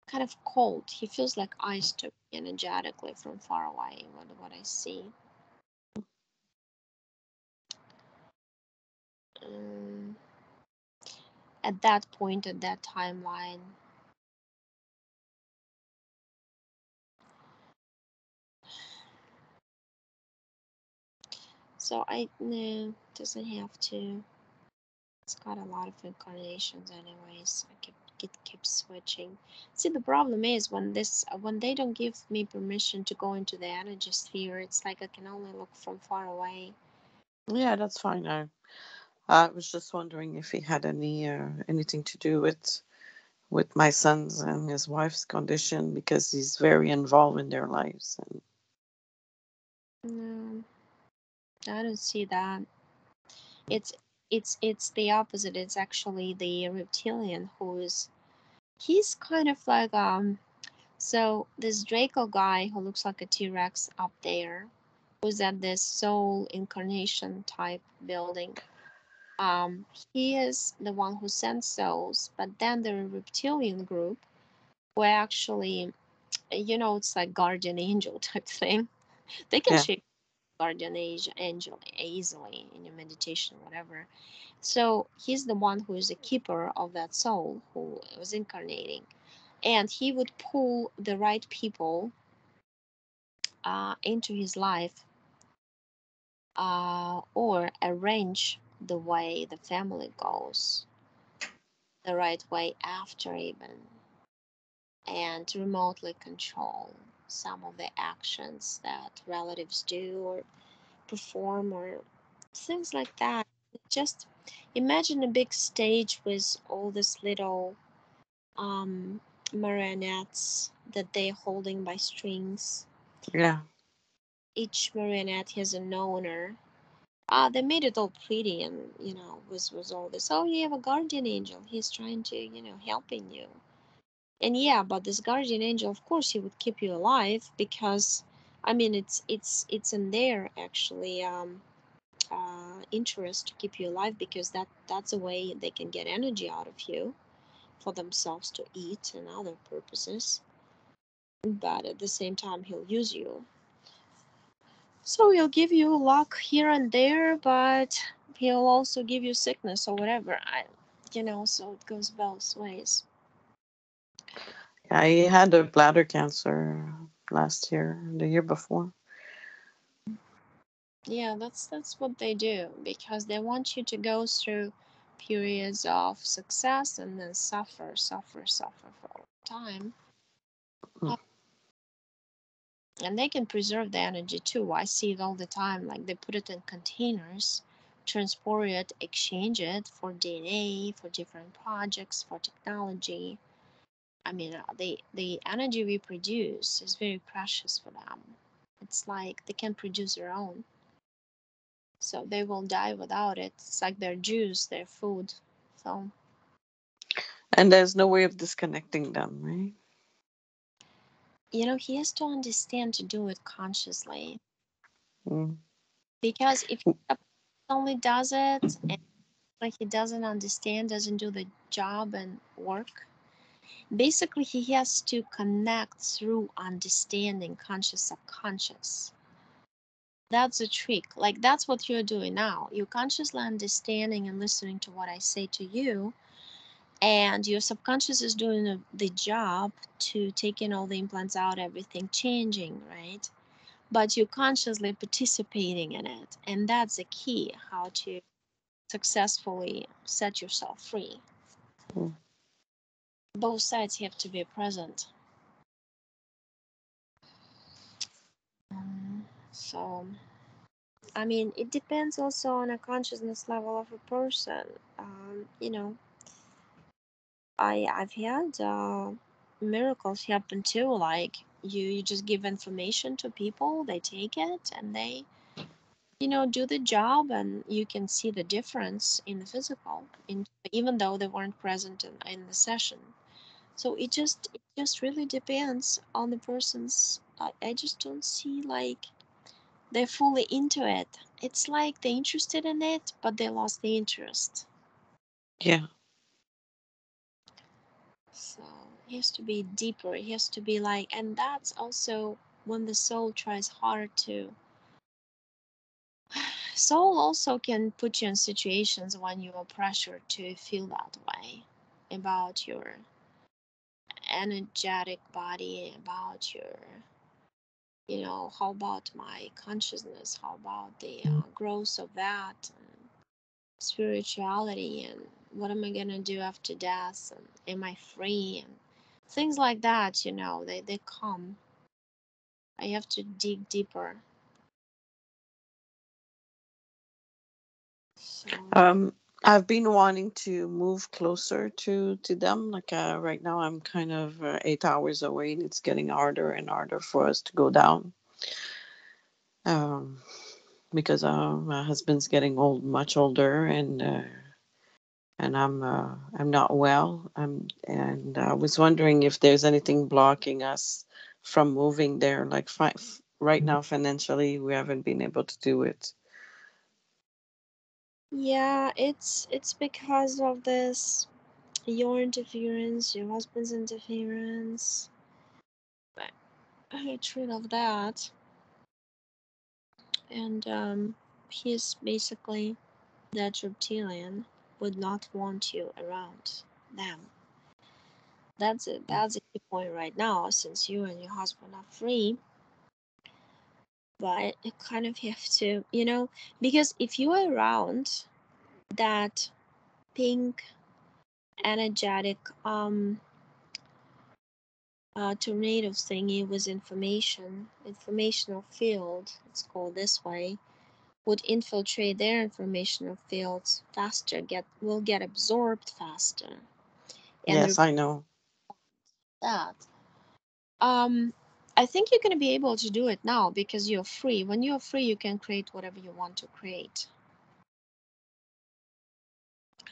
kind of cold. He feels like ice to me energetically from far away. What I see. Um, at that point, at that timeline. So I no, doesn't have to. It's got a lot of incarnations anyways. It keeps switching. See, the problem is when they don't give me permission to go into the energy sphere, it's like I can only look from far away. Yeah, that's fine. I was just wondering if he had anything to do with my son's and his wife's condition, because he's very involved in their lives. And No, I don't see that. It's it's the opposite. It's actually the reptilian who's he's kind of like so this Draco guy who looks like a T-Rex up there was at this soul incarnation type building. Um, he is the one who sends souls, but then the reptilian group, who actually, it's like guardian angel type thing. They can Yeah. shape guardian angel easily in your meditation, whatever. So he's the one who is the keeper of that soul who was incarnating, and he would pull the right people into his life, or arrange the way the family goes the right way after even, and remotely control some of the actions that relatives do or perform or things like that. Just imagine a big stage with all these little um, marionettes that they're holding by strings. Yeah. Each marionette has an owner. They made it all pretty and was all this. Oh, you have a guardian angel. He's trying to helping you. And yeah, but this guardian angel, of course, he would keep you alive because, I mean, it's in their actually interest to keep you alive because that's a way they can get energy out of you for themselves to eat and other purposes. But at the same time, he'll use you. So he'll give you luck here and there, but he'll also give you sickness or whatever. So it goes both ways. I had a bladder cancer last year, the year before. Yeah, that's what they do because they want you to go through periods of success and then suffer, suffer, suffer for a long time. Mm. Uh, And they can preserve the energy too. I see it all the time. Like they put it in containers, transport it, exchange it for DNA, for different projects, for technology. I mean, the energy we produce is very precious for them. It's like they can produce their own. So they will die without it. It's like their juice, their food. So, And there's no way of disconnecting them, right? he has to understand to do it consciously. Mm. Because if he only does it and like he doesn't understand, doesn't do the job and work, basically he has to connect through understanding conscious subconscious. That's a trick. Like that's what you're doing now. You're consciously understanding and listening to what I say to you, and your subconscious is doing the job to take in all the implants out, everything changing, right? But you're consciously participating in it, and that's the key how to successfully set yourself free. Mm. Both sides have to be present. So I mean it depends also on a consciousness level of a person. I've had miracles happen too. Like you just give information to people, they take it, and they do the job, and you can see the difference in the physical, even though they weren't present in the session. So it just really depends on the person's. I just don't see like they're fully into it. It's like they're interested in it, but they lost the interest. Yeah. So it has to be deeper. It has to be like, and that's also when the soul tries hard to. Soul also can put you in situations when you are pressured to feel that way about your energetic body, about your, how about my consciousness, how about the growth of that, and spirituality, and what am I gonna do after death, and am I free, and things like that, they come. I have to dig deeper. So, Um, I've been wanting to move closer to them. Like right now, I'm kind of 8 hours away, and it's getting harder and harder for us to go down. Um, because my husband's getting old, much older, and I'm not well. And I was wondering if there's anything blocking us from moving there. Like right now, financially, we haven't been able to do it. Yeah, it's because of this, your interference, your husband's interference, but hatred of that, and he's basically, that reptilian would not want you around them. That's it. That's a key point right now, since you and your husband are free. But you kind of have to, because if you are around that pink, energetic, tornado thingy with informational field, it's called this way, would infiltrate their informational fields faster, will get absorbed faster, and Yes, I know. that. Um, I think you're gonna be able to do it now because you're free. When you're free, you can create whatever you want to create.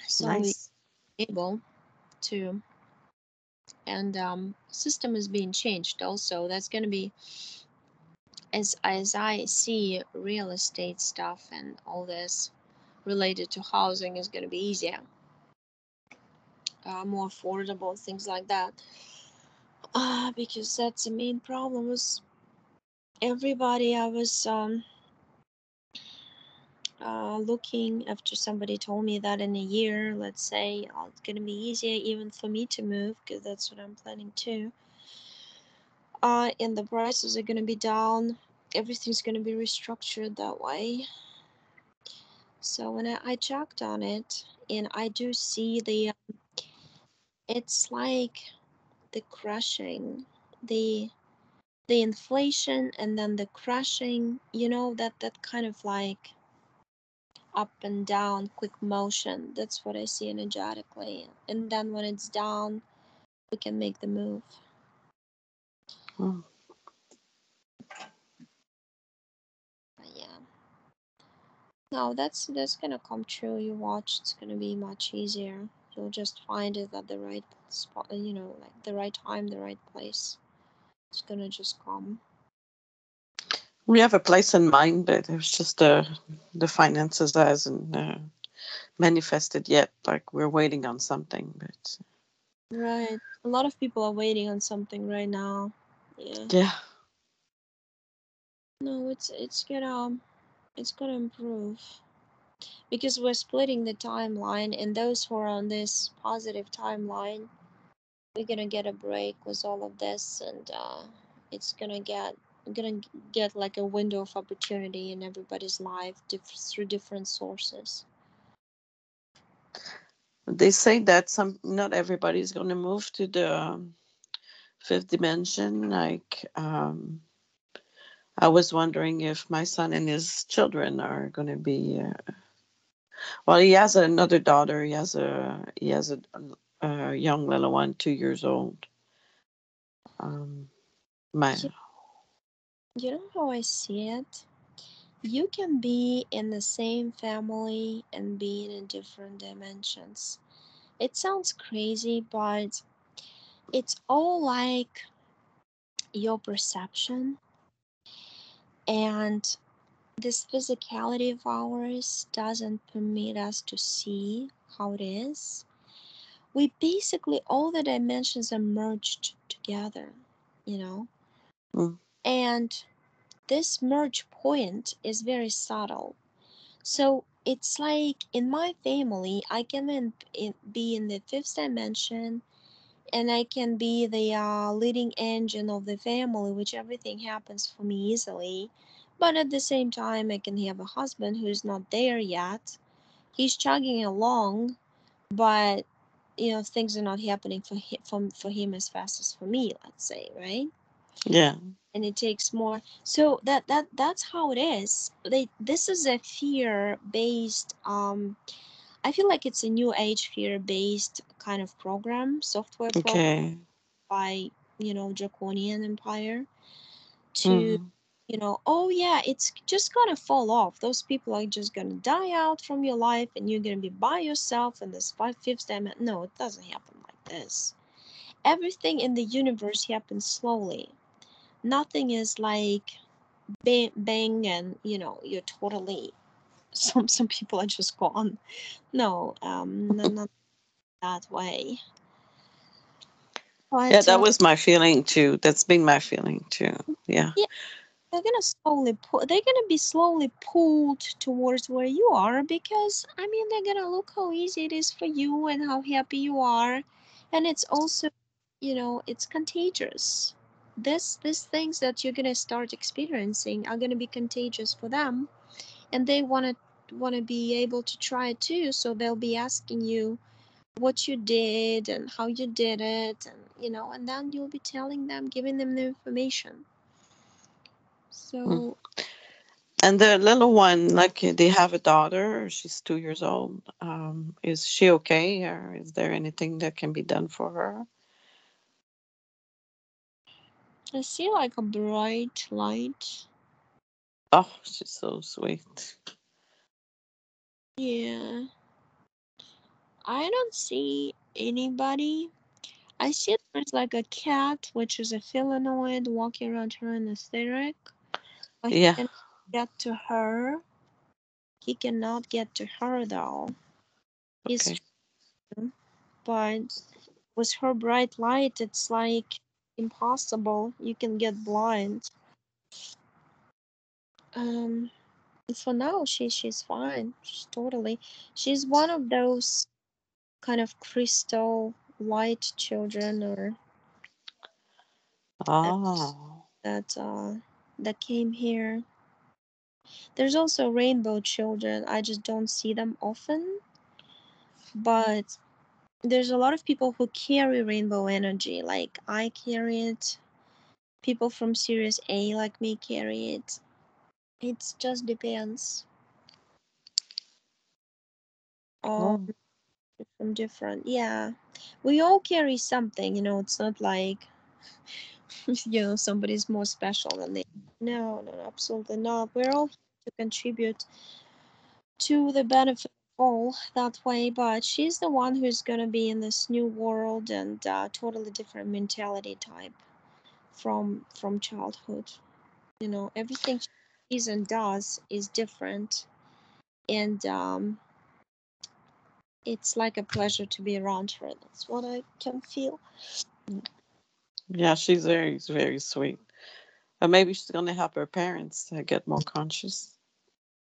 So you're Nice. able to, and system is being changed also. That's gonna be, as I see real estate stuff and all this related to housing is gonna be easier, more affordable, things like that. Because that's the main problem with everybody. I was looking after somebody told me that in a year, let's say, it's gonna be easier even for me to move because that's what I'm planning to. And the prices are gonna be down. Everything's gonna be restructured that way. So when I checked on it, and I do see it's like the crushing, the the inflation, and then the crushing. That kind of like up and down, quick motion. That's what I see energetically. And then when it's down, we can make the move. Mm. But yeah. No, that's gonna come true. You watch, it's gonna be much easier. You'll just find it at the right spot, like the right time, the right place. It's gonna just come. We have a place in mind, but it's just the finances hasn't manifested yet. Like we're waiting on something, but Right. A lot of people are waiting on something right now. Yeah. yeah. No, it's gonna improve because we're splitting the timeline, and those who are on this positive timeline, we're gonna get a break with all of this, and it's gonna get like a window of opportunity in everybody's life, through different sources. They say that some not everybody's going to move to the fifth dimension. Like I was wondering if my son and his children are going to be. Well, he has another daughter. He has a young little one, 2 years old. Um, my you, you know how I see it? You can be in the same family and be in different dimensions. It sounds crazy, but it's all like your perception, and this physicality of ours doesn't permit us to see how it is. We basically, all the dimensions are merged together, you know? mm, And this merge point is very subtle. So it's like in my family, I can be in the fifth dimension, and I can be the leading engine of the family, which everything happens for me easily. But at the same time, I can have a husband who's not there yet. He's chugging along, but things are not happening for him as fast as for me, let's say, right? yeah. And it takes more. So that's how it is. This is a fear based. I feel like it's a new age fear based kind of program, software program Okay. by Draconian Empire to Mm, oh yeah, it's just gonna fall off. Those people are just gonna die out from your life, and you're gonna be by yourself in this fifth dimension. No, it doesn't happen like this. Everything in the universe happens slowly. Nothing is like bang, bang, and you're totally. Some people are just gone. No, not that way. Yeah, But that was my feeling too. That's been my feeling too. Yeah. yeah, they're gonna be slowly pulled towards where you are, because I mean they're gonna look how easy it is for you and how happy you are, and it's also, it's contagious. These things that you're gonna start experiencing are gonna be contagious for them, and they wanna be able to try it too, so they'll be asking you what you did and how you did it, and and then you'll be telling them, giving them the information. Mm. So And the little one, like they have a daughter. She's 2 years old. Is she okay, or is there anything that can be done for her? I see like a bright light. Oh, she's so sweet. Yeah, I don't see anybody. I see there's like a cat, which is a felinoid, walking around her in etheric, but he Yeah. can get to her. He cannot get to her though. He's Okay. trying, but with her bright light, it's like impossible. You can get blind. Um, for now, she's fine. She's totally. She's one of those kind of crystal light children, or uh, Oh. that that came here. There's also rainbow children. I just don't see them often, but there's a lot of people who carry rainbow energy. Like I carry it. People from Series A like me carry it. It just depends on Oh. from different. Yeah, we all carry something. It's not like somebody's more special than they. No, no, no, absolutely not. We're all here to contribute to the benefit of all that way, but she's the one who's gonna be in this new world, and totally different mentality type from childhood. Everything she sees and does is different, and it's like a pleasure to be around her. That's what I can feel. Yeah, she's very, very sweet. Or maybe she's gonna help her parents get more conscious.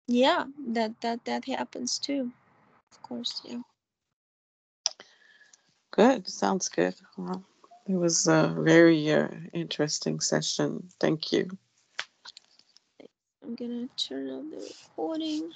Yeah, that happens too, of course. Yeah. Good. Sounds good. Well, it was a very interesting session. Thank you. I'm gonna turn off the recording.